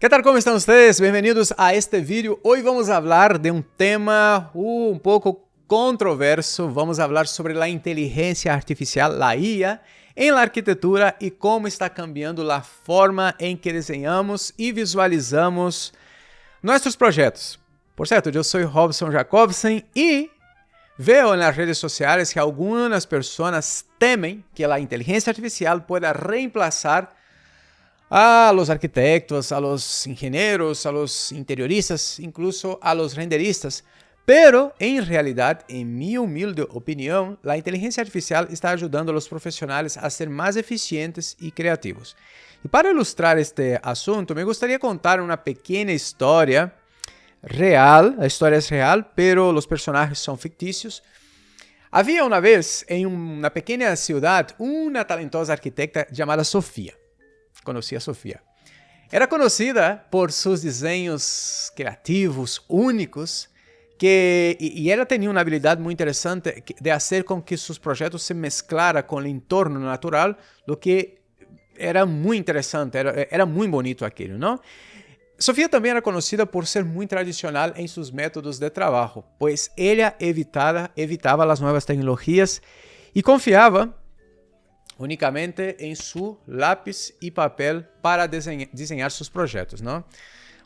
¿Qué tal? ¿Cómo están ustedes? Bienvenidos a este vídeo. Hoy vamos a hablar de un tema un poco controverso. Vamos a hablar sobre la inteligencia artificial, la IA, en la arquitectura y cómo está cambiando la forma en que diseñamos y visualizamos nuestros proyectos. Por cierto, yo soy Robson Jacobsen y veo en las redes sociales que algunas personas temen que la inteligencia artificial pueda reemplazar a los arquitectos, a los ingenieros, a los interioristas, incluso a los renderistas. Pero, en realidad, en mi humilde opinión, la inteligencia artificial está ayudando a los profesionales a ser más eficientes y creativos. Y para ilustrar este asunto, me gustaría contar una pequeña historia real. La historia es real, pero los personajes son ficticios. Había una vez, en una pequeña ciudad, una talentosa arquitecta llamada Sofía. Conocí a Sofía. Era conocida por sus diseños creativos, únicos, y ela tenía una habilidad muy interesante de hacer con que sus proyectos se mezclaran con el entorno natural, lo que era muy interesante, era muy bonito aquello, ¿no? Sofía también era conocida por ser muy tradicional en sus métodos de trabajo, pues ella evitaba las nuevas tecnologías y confiaba únicamente en su lápiz y papel para diseñar sus proyectos, ¿no?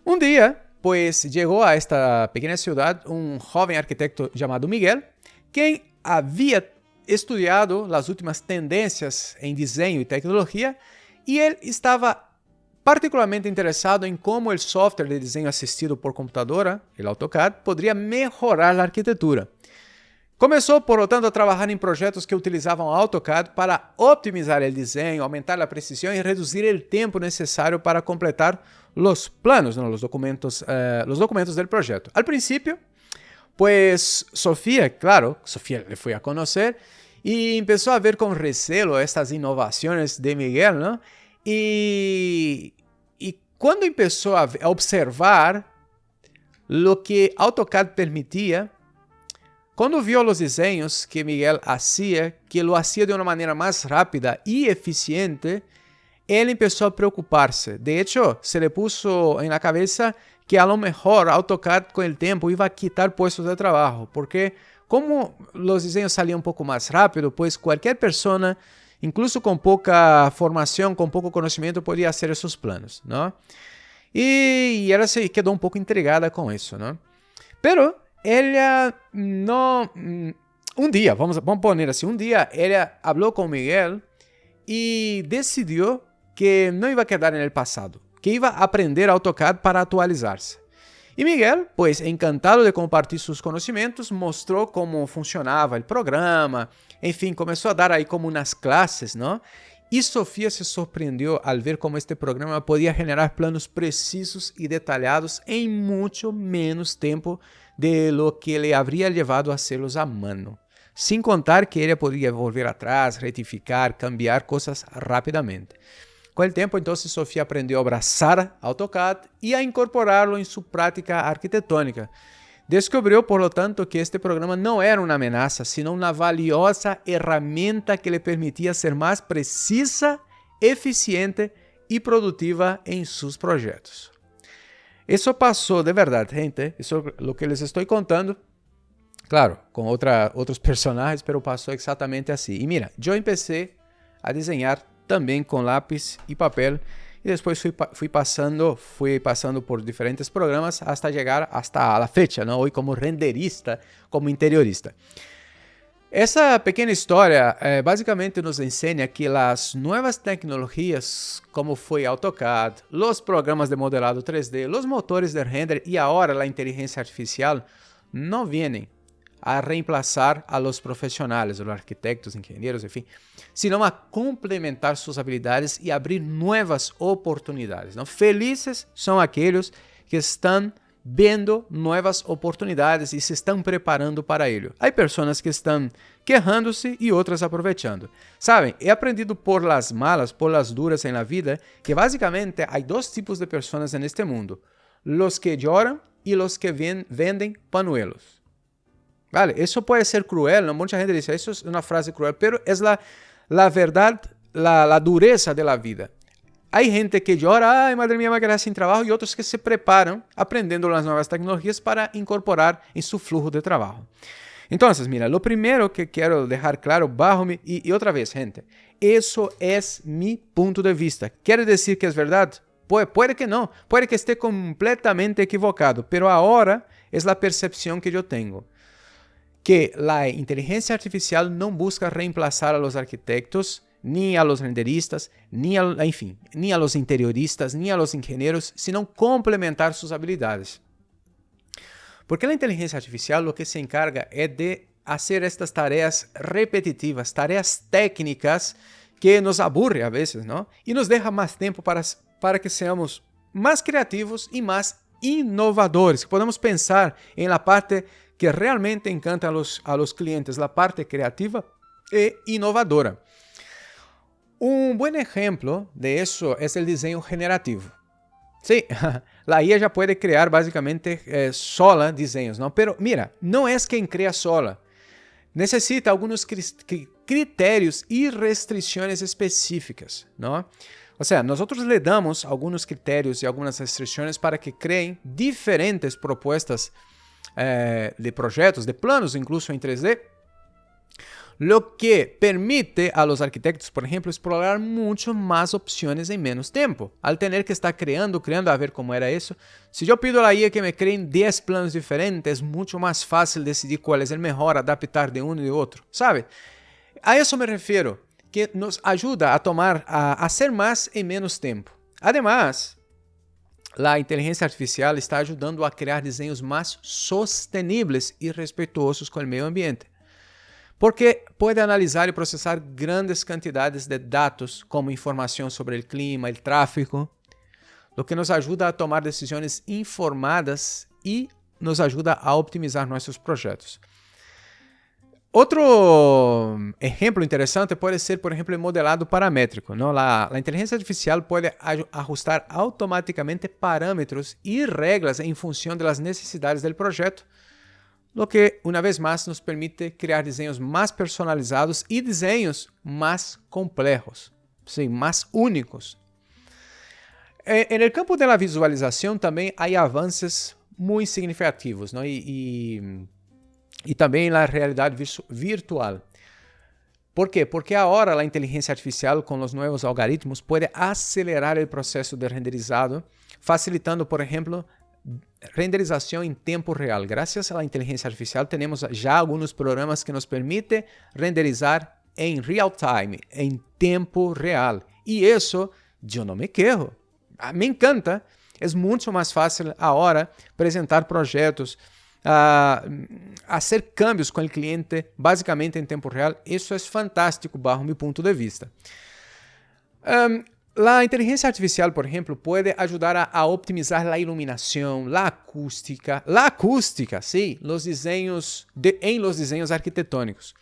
Un día, pues, llegó a esta pequeña ciudad un joven arquitecto llamado Miguel, quien había estudiado las últimas tendencias en diseño y tecnología, y él estaba particularmente interesado en cómo el software de diseño asistido por computadora, el AutoCAD, podría mejorar la arquitectura. Começou, por lo tanto, a trabalhar em projetos que utilizavam AutoCAD para optimizar o desenho, aumentar a precisão e reduzir o tempo necessário para completar os planos, ¿no? Os documentos do projeto. Al princípio, pues Sofía, claro, Sofía le foi a conhecer e começou a ver com recelo estas inovações de Miguel, ¿no? E quando começou a observar o que AutoCAD permitia, quando viu os desenhos que Miguel hacía, que lo hacía de uma maneira mais rápida e eficiente, ele começou a preocupar-se. De hecho, se le puso en la cabeza que a lo mejor AutoCAD com o tempo iba a quitar puestos de trabalho, porque como os desenhos salían um pouco mais rápido, pues qualquer persona, incluso com pouca formação, com pouco conhecimento, podia fazer esses planos, ¿no? E ela se quedou um pouco intrigada com isso, ¿no? Pero ella no... Un día, vamos a poner así, un día ella habló con Miguel y decidió que no iba a quedar en el pasado, que iba a aprender AutoCAD para actualizarse. Y Miguel, pues encantado de compartir sus conocimientos, mostró cómo funcionaba el programa, en fin, comenzó a dar ahí como unas clases, ¿no? Y Sofía se sorprendió al ver cómo este programa podía generar planos precisos y detallados en mucho menos tiempo de lo que le habría llevado a hacerlos a mano, sin contar que ella podía volver atrás, rectificar, cambiar cosas rápidamente. Con el tiempo, entonces, Sofía aprendió a abrazar AutoCAD y a incorporarlo en su práctica arquitectónica. Descubrió, por lo tanto, que este programa no era una amenaza, sino una valiosa herramienta que le permitía ser más precisa, eficiente y productiva en sus proyectos. Eso pasó de verdad, gente. Eso es lo que les estoy contando. Claro, con otros personajes, pero pasó exactamente así. Y mira, yo empecé a diseñar también con lápiz y papel. Y después fui pasando por diferentes programas hasta llegar hasta la fecha, ¿no? Hoy como renderista, como interiorista. Essa pequena história basicamente nos ensina que as novas tecnologias, como foi AutoCAD, os programas de modelado 3D, os motores de render e agora a inteligência artificial, não vêm a reemplazar a los profissionais, os arquitetos, engenheiros, enfim, sino a complementar suas habilidades e abrir novas oportunidades, ¿no? Felices são aqueles que estão vendo novas oportunidades e se estão preparando para ello. Há pessoas que estão quejando-se e outras aproveitando. Sabem, he aprendido por las malas, por las duras en la vida, que basicamente há dois tipos de pessoas neste mundo: los que lloran e los que venden panuelos. Vale, isso pode ser cruel, ¿no? Muita gente diz, isso é uma frase cruel, pero é la verdade, la dureza de la vida. Hay gente que llora, ay, madre mía, me quedé sin trabajo, y otros que se preparan aprendiendo las nuevas tecnologías para incorporar en su flujo de trabajo. Entonces, mira, lo primero que quiero dejar claro bajo mi... Y otra vez, gente, eso es mi punto de vista. ¿Quiere decir que es verdad? Puede que no, puede que esté completamente equivocado, pero ahora es la percepción que yo tengo. Que la inteligencia artificial no busca reemplazar a los arquitectos, ni a los renderistas, ni a los interioristas, ni a los ingenieros, sino complementar sus habilidades. Porque la inteligencia artificial lo que se encarga es de hacer estas tareas repetitivas, tareas técnicas que nos aburre a veces, ¿no? Y nos deja más tiempo para que seamos más creativos y más inovadores. Podemos pensar en la parte que realmente encanta a los clientes, la parte creativa e inovadora. Un buen ejemplo de eso es el diseño generativo. Sí, la IA ya puede crear básicamente sola diseños, ¿no? Pero mira, no es quien crea sola. Necesita algunos criterios y restricciones específicas, ¿no? O sea, nosotros le damos algunos criterios y algunas restricciones para que creen diferentes propuestas de proyectos, de planos incluso en 3D, lo que permite a los arquitectos, por ejemplo, explorar mucho más opciones en menos tiempo. Al tener que estar creando, a ver cómo era eso. Si yo pido a la IA que me creen 10 planos diferentes, es mucho más fácil decidir cuál es el mejor, adaptar de uno y de otro, ¿sabe? A eso me refiero, que nos ayuda a hacer más en menos tiempo. Además, la inteligencia artificial está ayudando a crear diseños más sostenibles y respetuosos con el medio ambiente. Porque puede analisar y procesar grandes cantidades de datos como información sobre el clima, el tráfico, lo que nos ayuda a tomar decisiones informadas y nos ayuda a optimizar nuestros proyectos. Otro ejemplo interesante puede ser, por ejemplo, el modelado paramétrico, ¿no? La inteligencia artificial puede ajustar automáticamente parámetros y reglas en función de las necesidades del proyecto, lo que, una vez más, nos permite crear diseños más personalizados y diseños más complejos, sí, más únicos. En el campo de la visualización también hay avances muy significativos, ¿no? Y también en la realidad virtual. ¿Por qué? Porque ahora la inteligencia artificial con los nuevos algoritmos puede acelerar el proceso de renderizado, facilitando, por ejemplo, renderización en tiempo real. Gracias a la inteligencia artificial tenemos ya algunos programas que nos permiten renderizar en real time, en tiempo real. Y eso yo no me quejo. Me encanta. Es mucho más fácil ahora presentar proyectos, hacer cambios con el cliente básicamente en tiempo real. Eso es fantástico bajo mi punto de vista. La inteligencia artificial, por ejemplo, puede ayudar a optimizar la iluminación, la acústica, sí, en los diseños arquitectónicos.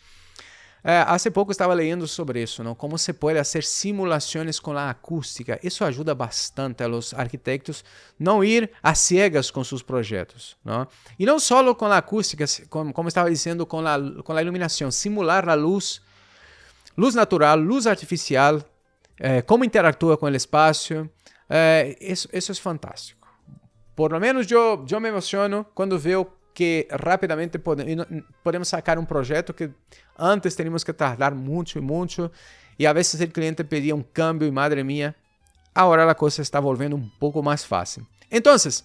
Hace poco estaba leyendo sobre eso, ¿no? Cómo se puede hacer simulaciones con la acústica. Eso ayuda bastante a los arquitectos no ir a ciegas con sus proyectos, ¿no? Y no solo con la acústica, como estaba diciendo, con la iluminación, simular la luz natural, luz artificial, cómo interactúa con el espacio. Eso es fantástico. Por lo menos yo me emociono cuando veo que rápidamente podemos sacar un proyecto que antes teníamos que tardar mucho y a veces el cliente pedía un cambio y madre mía, ahora la cosa está volviendo un poco más fácil. Entonces,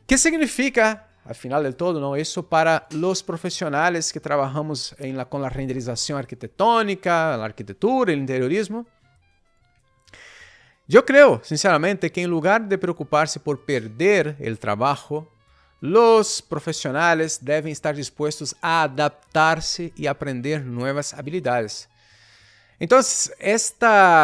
¿qué significa, al final del todo, ¿no? Eso para los profesionales que trabajamos con la renderización arquitectónica, la arquitectura, el interiorismo? Yo creo, sinceramente, que en lugar de preocuparse por perder el trabajo, los profesionales deben estar dispuestos a adaptarse y aprender nuevas habilidades. Entonces,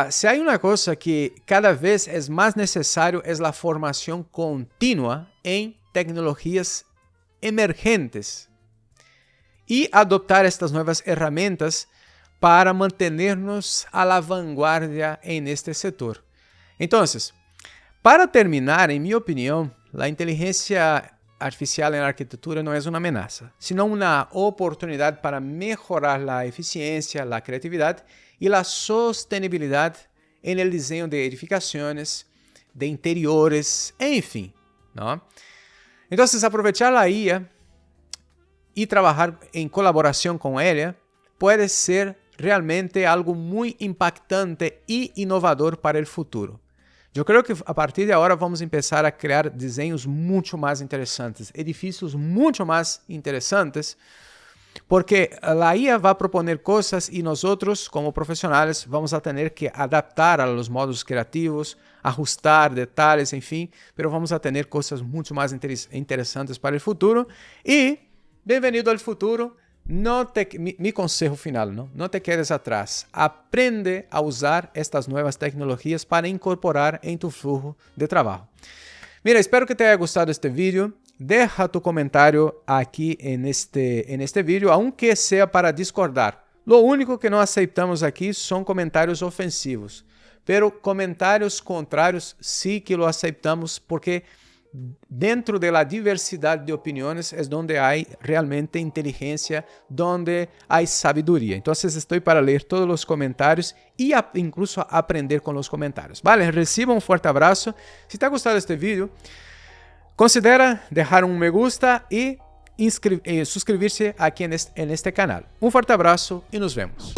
si hay una cosa que cada vez es más necesario es la formación continua en tecnologías emergentes y adoptar estas nuevas herramientas para mantenernos a la vanguardia en este sector. Entonces, para terminar, en mi opinión, la inteligencia artificial en la arquitectura no es una amenaza, sino una oportunidad para mejorar la eficiencia, la creatividad y la sostenibilidad en el diseño de edificaciones, de interiores, enfim, ¿no? Entonces, aprovechar la IA y trabajar en colaboración con ella puede ser realmente algo muy impactante y innovador para el futuro. Eu creio que a partir de agora vamos começar a criar desenhos muito mais interessantes, edifícios muito mais interessantes, porque a IA vai proponer coisas e nós, como profissionais, vamos a ter que adaptar a los modos criativos, ajustar detalhes, enfim, mas vamos a ter coisas muito mais interessantes para o futuro. E, bem-vindo ao futuro. Mi consejo final, no te quedes atrás. Aprende a usar estas nuevas tecnologías para incorporar en tu flujo de trabajo. Mira, espero que te haya gustado este vídeo. Deja tu comentario aquí en este vídeo, aunque sea para discordar. Lo único que no aceptamos aquí son comentarios ofensivos, pero comentarios contrarios sí que lo aceptamos, porque dentro de la diversidad de opiniones es donde hay realmente inteligencia, donde hay sabiduría. Entonces estoy para leer todos los comentarios y incluso aprender con los comentarios. Vale, reciba un fuerte abrazo. Si te ha gustado este video, considera dejar un me gusta y suscribirse aquí en este canal. Un fuerte abrazo y nos vemos.